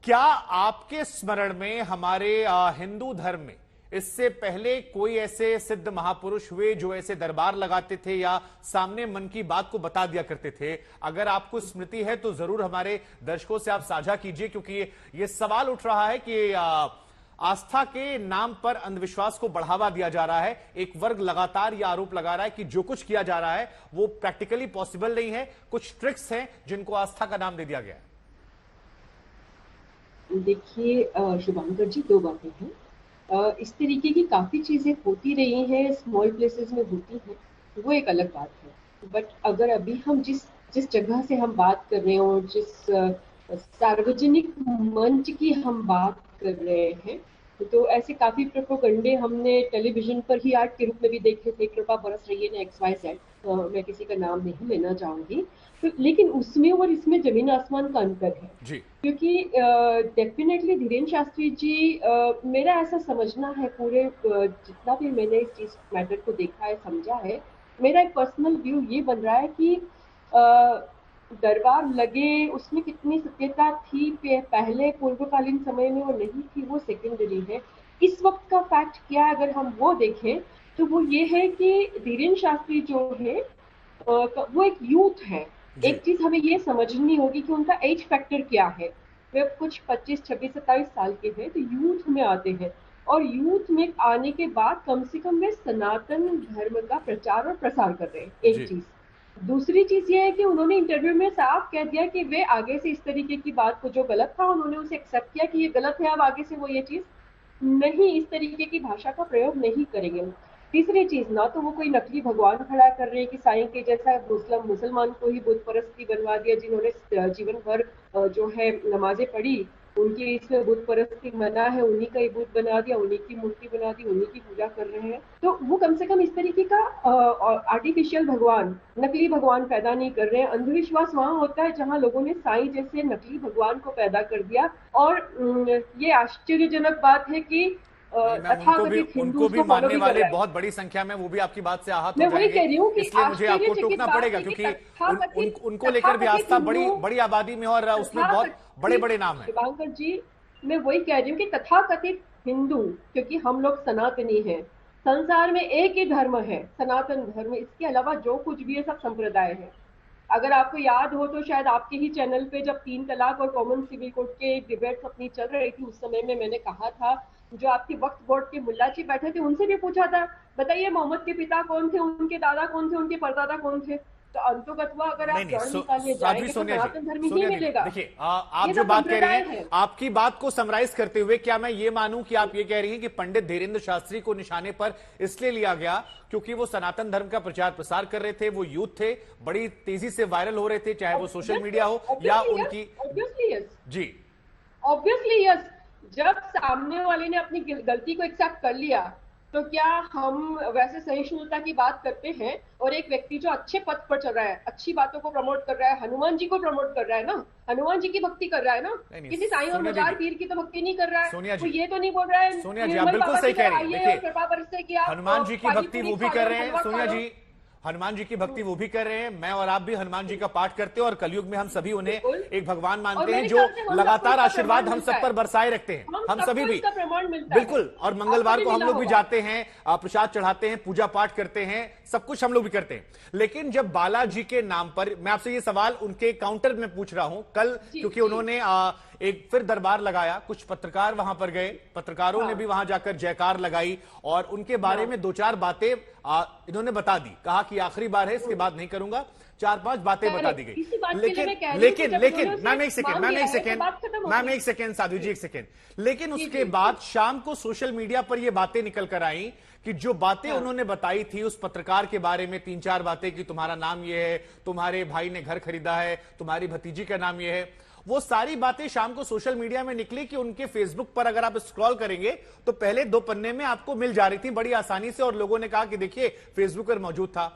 क्या आपके स्मरण में हमारे हिंदू धर्म में इससे पहले कोई ऐसे सिद्ध महापुरुष हुए जो ऐसे दरबार लगाते थे या सामने मन की बात को बता दिया करते थे? अगर आपको स्मृति है तो जरूर हमारे दर्शकों से आप साझा कीजिए, क्योंकि ये सवाल उठ रहा है कि आस्था के नाम पर अंधविश्वास को बढ़ावा दिया जा रहा है। एक वर्ग लगातार यह आरोप लगा रहा है कि जो कुछ किया जा रहा है वो प्रैक्टिकली पॉसिबल नहीं है, कुछ ट्रिक्स हैं जिनको आस्था का नाम दे दिया गया है। देखिए शुभांकर जी, दो बातें हैं। इस तरीके की काफी चीजें होती रही हैं, स्मॉल प्लेसेस में होती हैं, वो एक अलग बात है। बट अगर अभी हम जिस जिस जगह से हम बात कर रहे हैं और जिस सार्वजनिक मंच की हम बात कर रहे हैं, तो ऐसे काफी प्रोपोगंडे हमने टेलीविजन पर ही आर्ट के रूप में भी देखे थे। कृपा बरस रही है ने XYZ, मैं किसी का नाम नहीं लेना चाहूंगी, तो लेकिन उसमें और इसमें जमीन आसमान का अंतर है जी। क्योंकि डेफिनेटली धीरेन्द्र शास्त्री जी, मेरा ऐसा समझना है, पूरे जितना भी मैंने इस चीज मैटर को देखा है, समझा है, मेरा एक पर्सनल व्यू ये बन रहा है कि दरबार लगे उसमें कितनी सत्यता थी पहले पूर्वकालीन समय में और नहीं थी, वो सेकेंडरी है। इस वक्त का फैक्ट क्या है अगर हम वो देखें तो वो ये है कि धीरेन्द्र शास्त्री जो है वो एक यूथ है। एक चीज हमें ये समझनी होगी कि उनका एज फैक्टर क्या है। वे कुछ 25, 26, 27 साल के हैं, तो यूथ में आते हैं और यूथ में आने के बाद कम से कम वे सनातन धर्म का प्रचार और प्रसार कर रहे हैं। एक चीज। दूसरी चीज ये है कि उन्होंने इंटरव्यू में साफ कह दिया कि वे आगे से इस तरीके की बात को, जो गलत था उन्होंने उसे एक्सेप्ट किया कि ये गलत है, अब आगे से वो ये चीज नहीं, इस तरीके की भाषा का प्रयोग नहीं करेंगे। तीसरी चीज, ना तो वो कोई नकली भगवान खड़ा कर रहे हैं कि साईं के जैसा मुसलमान को ही बुत परस्ती बनवा दिया, जिन्होंने जीवन भर जो है नमाजें पढ़ी, उनकी इसमें बुत परस्ती मना है, उन्हीं का ही बुत बना दिया, उन्हीं की मूर्ति बना दी, उन्हीं की पूजा कर रहे हैं। तो वो कम से कम इस तरीके का आर्टिफिशियल भगवान, नकली भगवान पैदा नहीं कर रहे हैं। अंधविश्वास वहां होता है जहां लोगों ने साईं जैसे नकली भगवान को पैदा कर दिया। और ये आश्चर्यजनक बात है कि उनको भी मानने वाले बहुत बड़ी संख्या में, वो भी आपकी बात से आहत हो जाएंगे, इसलिए मुझे आपको टोकना पड़ेगा क्योंकि उनको लेकर भी आस्था बड़ी आबादी में और उसमें बहुत बड़े बड़े नाम है। शुभांकर जी, मैं वही कह रही हूँ कि तथाकथित हिंदू, क्योंकि हम लोग सनातनी हैं, संसार में एक ही धर्म है, सनातन धर्म, इसके अलावा जो कुछ भी है सब संप्रदाय है। अगर आपको याद हो तो शायद आपके ही चैनल पे जब 3 तलाक और कॉमन सिविल कोड के डिबेट्स अपनी चल रही थी, उस समय में मैंने कहा था, जो आपके वक्फ बोर्ड के मुल्ला जी बैठे थे उनसे भी पूछा था, बताइए मोहम्मद के पिता कौन थे, उनके दादा कौन थे, उनके परदादा कौन थे। तो अंतोगत्वा अगर आप जड़ निकालने जाएंगे तो सनातन धर्म ही मिलेगा। देखिए, आप जो बात कह रहे हैं, आपकी बात को समराइज करते हुए क्या मैं ये मानूं कि आप ये कह रही हैं कि पंडित धीरेन्द्र शास्त्री को निशाने पर इसलिए लिया गया क्योंकि वो सनातन धर्म का प्रचार प्रसार कर रहे थे, वो यूथ थे, बड़ी तेजी से वायरल हो रहे थे, चाहे वो सोशल मीडिया हो या उनकी। जी, ऑब्वियसली यस। जब सामने वाले ने अपनी गलती को एक्सेप्ट कर लिया तो क्या हम वैसे सहिष्णुता की बात करते हैं? और एक व्यक्ति जो अच्छे पथ पर चल रहा है, अच्छी बातों को प्रमोट कर रहा है, हनुमान जी को प्रमोट कर रहा है ना, हनुमान जी की भक्ति कर रहा है ना, किसी साईं और मजार पीर की तो भक्ति नहीं कर रहा है। सोनिया जी, ये तो नहीं बोल रहा है सोनिया जी, आप बिल्कुल सही कह रही हैं। कृपा बरसे कि हनुमान जी की भक्ति वो भी कर रहे हैं, सोनिया जी, हनुमान जी की भक्ति वो भी कर रहे हैं, मैं और आप भी हनुमान जी का पाठ करते हैं और कलयुग में हम सभी उन्हें एक भगवान मानते हैं जो लगातार आशीर्वाद हम सब पर बरसाए रखते हैं, हम सभी भी बिल्कुल। और मंगलवार को हम लोग भी जाते हैं, प्रसाद चढ़ाते हैं, पूजा पाठ करते हैं, सब कुछ हम लोग भी करते हैं। लेकिन जब बालाजी के नाम पर, मैं आपसे ये सवाल उनके काउंटर में पूछ रहा हूं कल, क्योंकि उन्होंने एक फिर दरबार लगाया, कुछ पत्रकार वहां पर गए, पत्रकारों ने भी वहां जाकर जयकार लगाई और उनके बारे में 2-4 बातें इन्होंने बता दी, कहा कि आखिरी बार है, इसके बाद नहीं करूंगा, 4-5 बातें बता दी गई। लेकिन मैम एक सेकेंड साधु जी, एक सेकेंड। लेकिन उसके बाद शाम को सोशल मीडिया पर ये बातें निकल कर आई कि जो बातें उन्होंने बताई थी उस पत्रकार के बारे में, 3-4 बातें कि तुम्हारा नाम ये है, तुम्हारे भाई ने घर खरीदा है, तुम्हारी भतीजी का नाम ये है, वो सारी बातें शाम को सोशल मीडिया में निकली कि उनके फेसबुक पर अगर आप स्क्रॉल करेंगे तो पहले 2 पन्ने में आपको मिल जा रही थी बड़ी आसानी से, और लोगों ने कहा कि देखिए फेसबुक पर मौजूद था।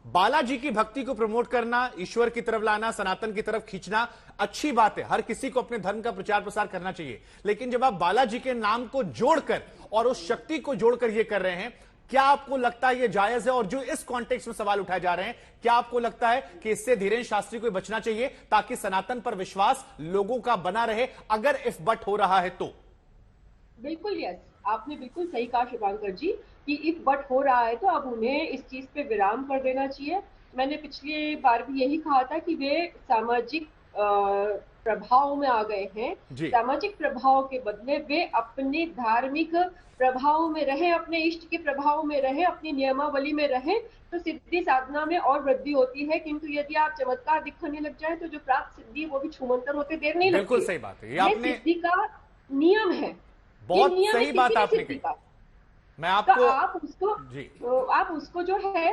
बालाजी की भक्ति को प्रमोट करना, ईश्वर की तरफ लाना, सनातन की तरफ खींचना अच्छी बात है, हर किसी को अपने धर्म का प्रचार प्रसार करना चाहिए। लेकिन जब आप बालाजी के नाम को जोड़कर और उस शक्ति को जोड़कर ये कर रहे हैं क्या आपको लगता है ये जायज है? और जो इस कॉन्टेक्स्ट में सवाल उठाए जा रहे हैं, क्या आपको लगता है कि इससे धीरेन्द्र शास्त्री को बचना चाहिए ताकि सनातन पर विश्वास लोगों का बना रहे, अगर इफ बट हो रहा है तो? बिल्कुल यस, आपने बिल्कुल सही कहा शुभांकर जी कि इफ बट हो रहा है तो अब उन्हें इस चीज पे विराम कर देना चाहिए। मैंने पिछली बार भी यही कहा था कि वे सामाजिक प्रभाव में आ गए हैं। जी। सामाजिक प्रभाव के बदले वे अपने धार्मिक प्रभाव में रहे, अपने इष्ट के प्रभाव में रहे, अपनी नियमावली में रहे, तो सिद्धि साधना में और वृद्धि होती है। किंतु यदि आप चमत्कार दिखाने लग जाए तो जो प्राप्त सिद्धि वो भी छूमंतर होते देर नहीं लगती। बिल्कुल सही बात है, ये ये आपने सिद्धि का नियम है, बहुत ये नियम है सही बात किसी भी आपने सिद्धि कही। का। मैं तो आपको जी आप उसको जो है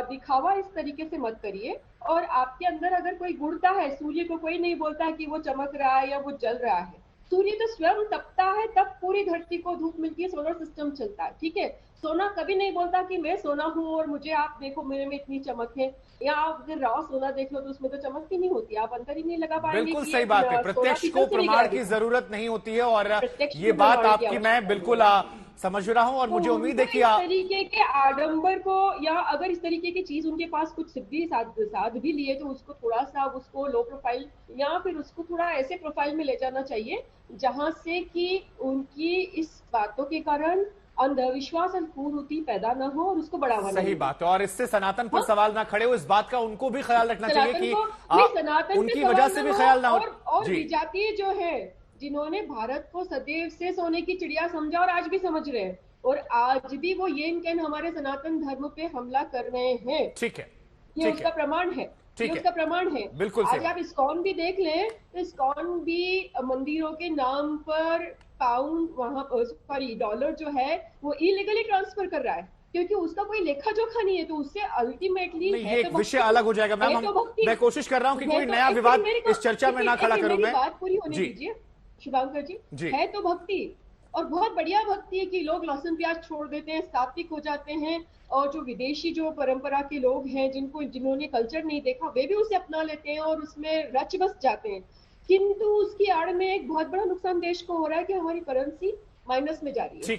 दिखावा इस तरीके से मत करिए। और आपके अंदर अगर कोई गुणता है, सूर्य को कोई नहीं बोलता है कि वो चमक रहा है या वो जल रहा है। सूर्य तो स्वयं तपता है, तब पूरी धरती को धूप मिलती है, सोलर सिस्टम चलता है, ठीक है। सोना कभी नहीं बोलता कि मैं सोना हूं और मुझे आप देखो मेरे में इतनी चमक है। या आप अगर राव सोना देख लो तो उसमें तो चमक ही नहीं होती, आप अंतर ही नहीं लगा पाएंगे। बिल्कुल कि सही ये बात है, सोना प्रत्यक्ष पीतल को से प्रमाण निकला की है। जरूरत नहीं होती है, और प्रत्यक्ष ये को बात प्रमाण की आपकी मैं आवश्यकता बिल्कुल नहीं है। समझ रहा हूं, और तो मुझे उम्मीद उनको है कि इस तरीके के आडंबर को, या अगर इस तरीके की चीज उनके पास कुछ सिद्धि साध भी लिए, तो उसको थोड़ा सा उसको लो प्रोफाइल या फिर उसको थोड़ा ऐसे प्रोफाइल में ले जाना चाहिए जहां से कि उनकी इस बातों के कारण अंधविश्वास और कुरीति पैदा ना हो और उसको बढ़ावा ना सही मिले। बात है, और इससे सनातन पर हाँ? सवाल ना खड़े हो, इस बात का उनको भी ख्याल रखना चाहिए सनातन कि को नहीं, सनातन पे उनकी सवाल वजह ना से भी हो। ख्याल ना हो। और जी विजातीय जो है, जिन्होंने भारत को सदैव से सोने की चिड़िया समझा और आज भी समझ रहे हैं, और आज भी वो येन केन हमारे सनातन धर्म पे हमला कर रहे हैं, ठीक है, ये ठीक उसका है, प्रमाण है। ठीक ये है, उसका प्रमाण है। बिल्कुल सही आज आप बात। इस्कॉन भी देख लें तो इस्कॉन भी मंदिरों के नाम पर पाउंड, वहां सॉरी डॉलर जो है वो इलीगली ट्रांसफर कर रहा है, क्योंकि उसका कोई लेखा जोखा नहीं है। तो उससे अल्टीमेटली नहीं, है ये तो एक विषय भक्ति, अलग हो जाएगा मैम, है तो भक्ति, मैं कोशिश कर रहा हूं कि है कोई तो नया एक विवाद मेरी को इस चर्चा में ना खड़ा करूं मेरी मैं। बात पूरी होने जी दीजिए शुभांकर जी। जी है तो भक्ति, और बहुत बढ़िया भक्ति है कि लोग लहसुन प्याज छोड़ देते हैं, सात्विक हो जाते हैं। और जो विदेशी जो परंपरा के लोग हैं, जिन्होंने कल्चर नहीं देखा, वे भी उसे अपना लेते हैं और उसमें रच बस जाते हैं। किंतु उसकी आड़ में एक बहुत बड़ा नुकसान देश को हो रहा है कि हमारी करेंसी माइनस में जा रही है। ठीक है।